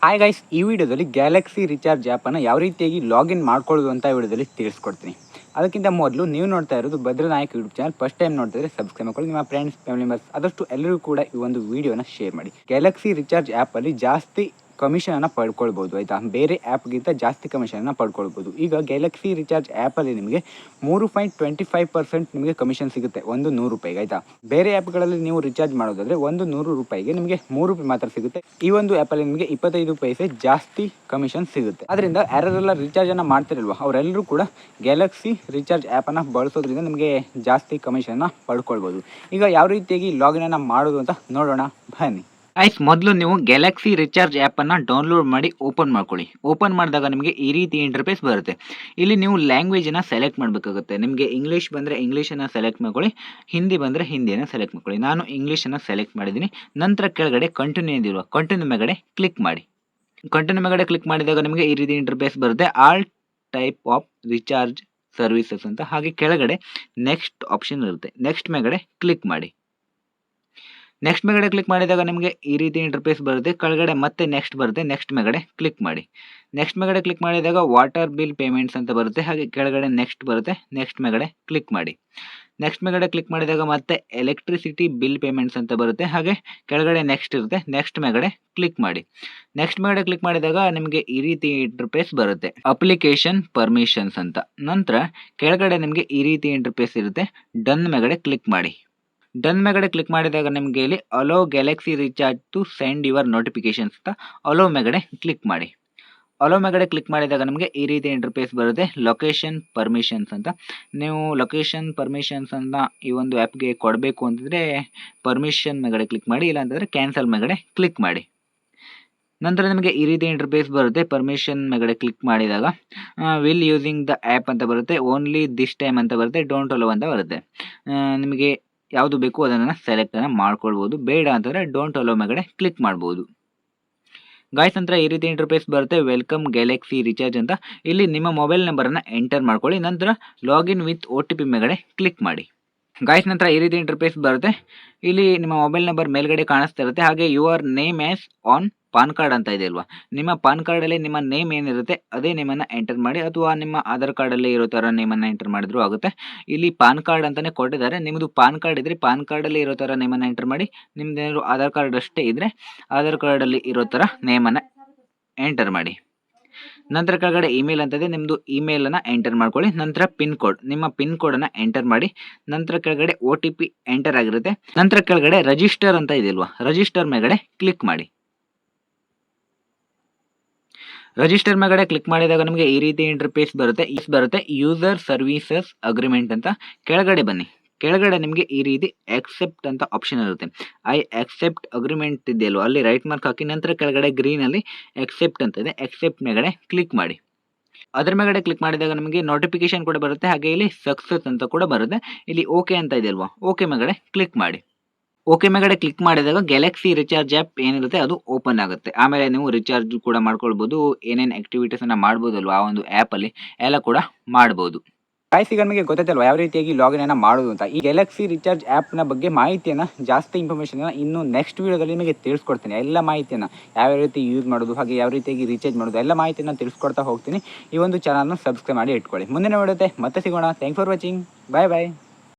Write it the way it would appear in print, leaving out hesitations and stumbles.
Hi guys, ಈ ವಿಡಿಯೋದಲ್ಲಿ Galaxy recharge ಆ್ಯಪನ್ನು ಯಾವ ರೀತಿಯಾಗಿ ಲಾಗಿನ್ ಮಾಡ್ಕೊಳ್ಳೋದು ಅಂತ ವಿಡಿಯೋದಲ್ಲಿ ತಿಳಿಸ್ಕೊಡ್ತೀನಿ. ಅದಕ್ಕಿಂತ ಮೊದಲು ನೀವು ನೋಡ್ತಾ ಇರೋದು ಭದ್ರನಾಯಕ್ ಯೂಟ್ಯೂಬ್ ಚಾನಲ್. ಫಸ್ಟ್ ಟೈಮ್ ನೋಡ್ತಿದ್ರೆ ಸಬ್ಸ್ಕ್ರೈಬ್ ಮಾಡ್ಕೊಳ್ಳಿ. ನಿಮ್ಮ ಫ್ರೆಂಡ್ಸ್, ಫ್ಯಾಮಿಲಿ ಮೆಂಬರ್ಸ್ ಆದಷ್ಟು ಎಲ್ಲರಿಗೂ ಕೂಡ ಈ ಒಂದು ವಿಡಿಯೋನ ಶೇರ್ ಮಾಡಿ. ಗ್ಯಾಲಕ್ಸಿ ರಿಚಾರ್ಜ್ ಆ್ಯಪಲ್ಲಿ ಜಾಸ್ತಿ ಕಮಿಷನನ್ನು ಪಡ್ಕೊಳ್ಬೋದು, ಆಯಿತಾ. ಬೇರೆ ಆ್ಯಪ್ಗಿಂತ ಜಾಸ್ತಿ ಕಮಿಷನನ್ನು ಪಡ್ಕೊಳ್ಬೋದು. ಈಗ ಗ್ಯಾಲಕ್ಸಿ ರಿಚಾರ್ಜ್ ಆ್ಯಪಲ್ಲಿ ನಿಮಗೆ 3.25% ನಿಮಗೆ ಕಮಿಷನ್ ಸಿಗುತ್ತೆ ಒಂದು 100 ರೂಪಾಯಿಗೆ, ಆಯಿತಾ. ಬೇರೆ ಆ್ಯಪ್ಗಳಲ್ಲಿ ನೀವು ರಿಚಾರ್ಜ್ ಮಾಡೋದಾದರೆ ಒಂದು 100 ರೂಪಾಯಿಗೆ ನಿಮಗೆ 3 ರೂಪಾಯಿ ಮಾತ್ರ ಸಿಗುತ್ತೆ. ಈ ಒಂದು ಆ್ಯಪಲ್ಲಿ ನಿಮಗೆ 25 ಪೈಸೆ ಜಾಸ್ತಿ ಕಮಿಷನ್ ಸಿಗುತ್ತೆ. ಅದರಿಂದ ಯಾರೆಲ್ಲ ರಿಚಾರ್ಜನ್ನು ಮಾಡ್ತಿರಲ್ವ ಅವರೆಲ್ಲರೂ ಕೂಡ ಗ್ಯಾಲಕ್ಸಿ ರಿಚಾರ್ಜ್ ಆ್ಯಪನ್ನು ಬಳಸೋದ್ರಿಂದ ನಿಮಗೆ ಜಾಸ್ತಿ ಕಮಿಷನ್ನ ಪಡ್ಕೊಳ್ಬೋದು. ಈಗ ಯಾವ ರೀತಿಯಾಗಿ ಲಾಗಿನನ್ನು ಮಾಡೋದು ಅಂತ ನೋಡೋಣ ಬನ್ನಿ. ಗೈಸ್, ಮೊದಲು ನೀವು ಗ್ಯಾಲಕ್ಸಿ ರಿಚಾರ್ಜ್ ಆ್ಯಪನ್ನು ಡೌನ್ಲೋಡ್ ಮಾಡಿ ಓಪನ್ ಮಾಡ್ಕೊಳ್ಳಿ. ಓಪನ್ ಮಾಡಿದಾಗ ನಿಮಗೆ ಈ ರೀತಿ ಇಂಟರ್ಫೇಸ್ ಬರುತ್ತೆ. ಇಲ್ಲಿ ನೀವು ಲ್ಯಾಂಗ್ವೇಜನ್ನು ಸೆಲೆಕ್ಟ್ ಮಾಡಬೇಕಾಗುತ್ತೆ. ನಿಮಗೆ ಇಂಗ್ಲೀಷ್ ಬಂದರೆ ಇಂಗ್ಲೀಷನ್ನು ಸೆಲೆಕ್ಟ್ ಮಾಡ್ಕೊಳ್ಳಿ, ಹಿಂದಿ ಬಂದರೆ ಹಿಂದಿಯನ್ನು ಸೆಲೆಕ್ಟ್ ಮಾಡ್ಕೊಳ್ಳಿ. ನಾನು ಇಂಗ್ಲೀಷನ್ನು ಸೆಲೆಕ್ಟ್ ಮಾಡಿದ್ದೀನಿ. ನಂತರ ಕೆಳಗಡೆ ಕಂಟಿನ್ಯೂ ಇದಿರುವ ಕಂಟಿನ್ಯೂ ಮೇಗಡೆ ಕ್ಲಿಕ್ ಮಾಡಿ. ಕಂಟಿನ್ಯೂ ಮೇಗಡೆ ಕ್ಲಿಕ್ ಮಾಡಿದಾಗ ನಿಮಗೆ ಈ ರೀತಿ ಇಂಟರ್ಫೇಸ್ ಬರುತ್ತೆ. All type of recharge services ಅಂತ. ಹಾಗೆ ಕೆಳಗಡೆ ನೆಕ್ಸ್ಟ್ ಆಪ್ಷನ್ ಇರುತ್ತೆ. ನೆಕ್ಸ್ಟ್ ಮೇಗಡೆ ಕ್ಲಿಕ್ ಮಾಡಿ. ನೆಕ್ಸ್ಟ್ ಮೇಗಡೆ ಕ್ಲಿಕ್ ಮಾಡಿದಾಗ ನಿಮಗೆ ಈ ರೀತಿ ಇಂಟರ್ಫೇಸ್ ಬರುತ್ತೆ. ಕೆಳಗಡೆ ಮತ್ತೆ ನೆಕ್ಸ್ಟ್ ಬರುತ್ತೆ. ನೆಕ್ಸ್ಟ್ ಮೇಗಡೆ ಕ್ಲಿಕ್ ಮಾಡಿ. ನೆಕ್ಸ್ಟ್ ಮೇಗಡೆ ಕ್ಲಿಕ್ ಮಾಡಿದಾಗ ವಾಟರ್ ಬಿಲ್ ಪೇಮೆಂಟ್ಸ್ ಅಂತ ಬರುತ್ತೆ. ಹಾಗೆ ಕೆಳಗಡೆ ನೆಕ್ಸ್ಟ್ ಬರುತ್ತೆ. ನೆಕ್ಸ್ಟ್ ಮೇಗಡೆ ಕ್ಲಿಕ್ ಮಾಡಿ. ನೆಕ್ಸ್ಟ್ ಮೇಗಡೆ ಕ್ಲಿಕ್ ಮಾಡಿದಾಗ ಮತ್ತೆ ಎಲೆಕ್ಟ್ರಿಸಿಟಿ ಬಿಲ್ ಪೇಮೆಂಟ್ಸ್ ಅಂತ ಬರುತ್ತೆ. ಹಾಗೆ ಕೆಳಗಡೆ ನೆಕ್ಸ್ಟ್ ಇರುತ್ತೆ. ನೆಕ್ಸ್ಟ್ ಮೇಗಡೆ ಕ್ಲಿಕ್ ಮಾಡಿ. ನೆಕ್ಸ್ಟ್ ಮೇಗಡೆ ಕ್ಲಿಕ್ ಮಾಡಿದಾಗ ನಿಮಗೆ ಈ ರೀತಿ ಇಂಟರ್ಫೇಸ್ ಬರುತ್ತೆ. ಅಪ್ಲಿಕೇಶನ್ ಪರ್ಮಿಷನ್ಸ್ ಅಂತ. ನಂತರ ಕೆಳಗಡೆ ನಿಮಗೆ ಈ ರೀತಿ ಇಂಟರ್ಫೇಸ್ ಇರುತ್ತೆ. ಡನ್ ಮೇಗಡೆ ಕ್ಲಿಕ್ ಮಾಡಿ. ಡನ್ ಮೇಗಡೆ ಕ್ಲಿಕ್ ಮಾಡಿದಾಗ ನಿಮಗೆ ಇಲ್ಲಿ allow Galaxy recharge to send your notifications ಅಂತ ಅಲೋ ಮೇಗಡೆ ಕ್ಲಿಕ್ ಮಾಡಿ. ಅಲೋ ಮೇಗಡೆ ಕ್ಲಿಕ್ ಮಾಡಿದಾಗ ನಮಗೆ ಈ ರೀತಿ ಇಂಟರ್ಫೇಸ್ ಬರುತ್ತೆ. ಲೊಕೇಶನ್ ಪರ್ಮಿಷನ್ಸ್ ಅಂತ. ನೀವು ಲೊಕೇಶನ್ ಪರ್ಮಿಷನ್ಸ್ ಅಂತ ಈ ಒಂದು ಆ್ಯಪ್ಗೆ ಕೊಡಬೇಕು ಅಂತಂದರೆ ಪರ್ಮಿಷನ್ ಮೇಗಡೆ ಕ್ಲಿಕ್ ಮಾಡಿ, ಇಲ್ಲಾಂತಂದರೆ ಕ್ಯಾನ್ಸಲ್ ಮೇಗಡೆ ಕ್ಲಿಕ್ ಮಾಡಿ. ನಂತರ ನಿಮಗೆ ಈ ರೀತಿ ಇಂಟರ್ಫೇಸ್ ಬರುತ್ತೆ. ಪರ್ಮಿಷನ್ ಮೇಗಡೆ ಕ್ಲಿಕ್ ಮಾಡಿದಾಗ ವಿಲ್ ಯೂಸಿಂಗ್ ದ ಆ್ಯಪ್ ಅಂತ ಬರುತ್ತೆ. ಓನ್ಲಿ ದಿಸ್ ಟೈಮ್ ಅಂತ ಬರುತ್ತೆ. ಡೋಂಟ್ ಅಲೋ ಅಂತ ಬರುತ್ತೆ. ನಿಮಗೆ ಯಾವುದು ಬೇಕು ಅದನ್ನು ಸೆಲೆಕ್ಟನ್ನು ಮಾಡ್ಕೊಳ್ಬೋದು. ಬೇಡ ಅಂತಂದರೆ ಡೋಂಟ್ ಅಲೋ ಮೇಗಡೆ ಕ್ಲಿಕ್ ಮಾಡ್ಬೋದು. ಗಾಯ್ಸ್, ನಂತರ ಈ ರೀತಿ ಇಂಟರ್ಫೇಸ್ ಬರುತ್ತೆ. ವೆಲ್ಕಮ್ ಗ್ಯಾಲಕ್ಸಿ ರಿಚಾರ್ಜ್ ಅಂತ. ಇಲ್ಲಿ ನಿಮ್ಮ ಮೊಬೈಲ್ ನಂಬರನ್ನು ಎಂಟರ್ ಮಾಡ್ಕೊಳ್ಳಿ. ನಂತರ ಲಾಗಿನ್ ವಿತ್ OTP ಮೇಗಡೆ ಕ್ಲಿಕ್ ಮಾಡಿ. ಗಾಯ್ಸ್, ನಂತರ ಈ ರೀತಿ ಇಂಟರ್ಫೇಸ್ ಬರುತ್ತೆ. ಇಲ್ಲಿ ನಿಮ್ಮ ಮೊಬೈಲ್ ನಂಬರ್ ಮೇಲ್ಗಡೆ ಕಾಣಿಸ್ತಾ ಇರುತ್ತೆ. ಹಾಗೆ your name as on PAN card ಅಂತ ಇದೆ ಅಲ್ವಾ. ನಿಮ್ಮ ಪಾನ್ ಕಾರ್ಡಲ್ಲಿ ನಿಮ್ಮ ನೇಮ್ ಏನಿರುತ್ತೆ ಅದೇ ನೇಮನ್ನು ಎಂಟರ್ ಮಾಡಿ, ಅಥವಾ ನಿಮ್ಮ ಆಧಾರ್ ಕಾರ್ಡಲ್ಲಿ ಇರೋ ಥರ ನೇಮನ್ನು ಎಂಟರ್ ಮಾಡಿದ್ರೂ ಆಗುತ್ತೆ. ಇಲ್ಲಿ ಪಾನ್ ಕಾರ್ಡ್ ಅಂತಲೇ ಕೊಟ್ಟಿದ್ದಾರೆ. ನಿಮ್ಮದು ಪಾನ್ ಕಾರ್ಡ್ ಇದ್ದರೆ ಪಾನ್ ಕಾರ್ಡಲ್ಲಿ ಇರೋ ಥರ ನೇಮನ್ನು ಎಂಟರ್ ಮಾಡಿ. ನಿಮ್ಮದೇನಾದ್ರು ಆಧಾರ್ ಕಾರ್ಡ್ ಅಷ್ಟೇ ಇದ್ದರೆ ಆಧಾರ್ ಕಾರ್ಡಲ್ಲಿ ಇರೋ ಥರ ನೇಮನ್ನು ಎಂಟರ್ ಮಾಡಿ. ನಂತರ ಕೆಳಗಡೆ ಇಮೇಲ್ ಅಂತದೆ, ನಿಮ್ಮದು ಇಮೇಲನ್ನು ಎಂಟರ್ ಮಾಡ್ಕೊಳ್ಳಿ. ನಂತರ ಪಿನ್ ಕೋಡ್, ನಿಮ್ಮ ಪಿನ್ ಕೋಡನ್ನು ಎಂಟರ್ ಮಾಡಿ. ನಂತರ ಕೆಳಗಡೆ OTP ಎಂಟರ್ ಆಗಿರುತ್ತೆ. ನಂತರ ಕೆಳಗಡೆ ರಿಜಿಸ್ಟರ್ ಅಂತ ಇದೆಯಲ್ವಾ, ರಿಜಿಸ್ಟರ್ ಮೇಗಡೆ ಕ್ಲಿಕ್ ಮಾಡಿ. ರಿಜಿಸ್ಟರ್ ಮೇಗಡೆ ಕ್ಲಿಕ್ ಮಾಡಿದಾಗ ನಿಮಗೆ ಈ ರೀತಿ ಇಂಟರ್ಫೇಸ್ ಬರುತ್ತೆ. ಯೂಸರ್ ಸರ್ವಿಸಸ್ ಅಗ್ರಿಮೆಂಟ್ ಅಂತ. ಕೆಳಗಡೆ ಬನ್ನಿ. ಕೆಳಗಡೆ ನಿಮಗೆ ಈ ರೀತಿ ಎಕ್ಸೆಪ್ಟ್ ಅಂತ ಆಪ್ಷನ್ ಇರುತ್ತೆ. ಐ ಎಕ್ಸೆಪ್ಟ್ ಅಗ್ರಿಮೆಂಟ್ ಇದೆಯಲ್ವ, ಅಲ್ಲಿ ರೈಟ್ ಮಾರ್ಕ್ ಹಾಕಿ. ನಂತರ ಕೆಳಗಡೆ ಗ್ರೀನಲ್ಲಿ ಎಕ್ಸೆಪ್ಟ್ ಅಂತ ಇದೆ. ಎಕ್ಸೆಪ್ಟ್ ಮೇಗಡೆ ಕ್ಲಿಕ್ ಮಾಡಿ. ಅದರ ಮೇಗಡೆ ಕ್ಲಿಕ್ ಮಾಡಿದಾಗ ನಮಗೆ ನೋಟಿಫಿಕೇಶನ್ ಕೂಡ ಬರುತ್ತೆ. ಹಾಗೆ ಇಲ್ಲಿ ಸಕ್ಸಸ್ ಅಂತ ಕೂಡ ಬರುತ್ತೆ. ಇಲ್ಲಿ ಓಕೆ ಅಂತ ಇದೆಯಲ್ವಾ, ಓಕೆ ಮೇಗಡೆ ಕ್ಲಿಕ್ ಮಾಡಿ. ಓಕೆ ಮೇಗಡೆ ಕ್ಲಿಕ್ ಮಾಡಿದಾಗ ಗ್ಯಾಲಕ್ಸಿ ರಿಚಾರ್ಜ್ ಆ್ಯಪ್ ಏನಿರುತ್ತೆ ಅದು ಓಪನ್ ಆಗುತ್ತೆ. ಆಮೇಲೆ ನೀವು ರಿಚಾರ್ಜ್ ಕೂಡ ಮಾಡ್ಕೊಳ್ಬೋದು. ಏನೇನು ಆ್ಯಕ್ಟಿವಿಟೀಸನ್ನು ಮಾಡ್ಬೋದಲ್ವ ಆ ಒಂದು ಆ್ಯಪಲ್ಲಿ ಎಲ್ಲ ಕೂಡ ಮಾಡ್ಬೋದು. ಗಾಯ್ಸ್, ಈಗ ನಮಗೆ ಗೊತ್ತಾಯ್ತಲ್ವ ಯಾವ ರೀತಿಯಾಗಿ ಲಾಗಿನ್ ಮಾಡೋದು ಅಂತ. ಈ ಗ್ಯಾಲಕ್ಸಿ ರಿಚಾರ್ಜ್ ಆ್ಯಪ್ನ ಬಗ್ಗೆ ಮಾಹಿತಿಯನ್ನು, ಜಾಸ್ತಿ ಇನ್ಫಾರ್ಮೇಷನ್ ಇನ್ನು ನೆಕ್ಸ್ಟ್ ವೀಡಿಯೋದಲ್ಲಿ ನಿಮಗೆ ತಿಳಿಸ್ಕೊಡ್ತೀನಿ. ಎಲ್ಲ ಮಾಹಿತಿಯನ್ನು ಯಾವ ರೀತಿ ಯೂಸ್ ಮಾಡೋದು, ಹಾಗೆ ಯಾವ ರೀತಿಯಾಗಿ ರಿಚಾರ್ಜ್ ಮಾಡೋದು, ಎಲ್ಲ ಮಾಹಿತಿಯನ್ನು ತಿಳಿಸ್ಕೊಡ್ತಾ ಹೋಗ್ತೀನಿ. ಈ ಒಂದು ಚಾನಲ್ನ ಸಬ್ಸ್ಕ್ರೈಬ್ ಮಾಡಿ ಇಟ್ಕೊಳ್ಳಿ. ಮುಂದಿನ ವಿಡಿಯೋತೆ ಮತ್ತೆ ಸಿಗೋಣ. Thanks for watching. Bye bye.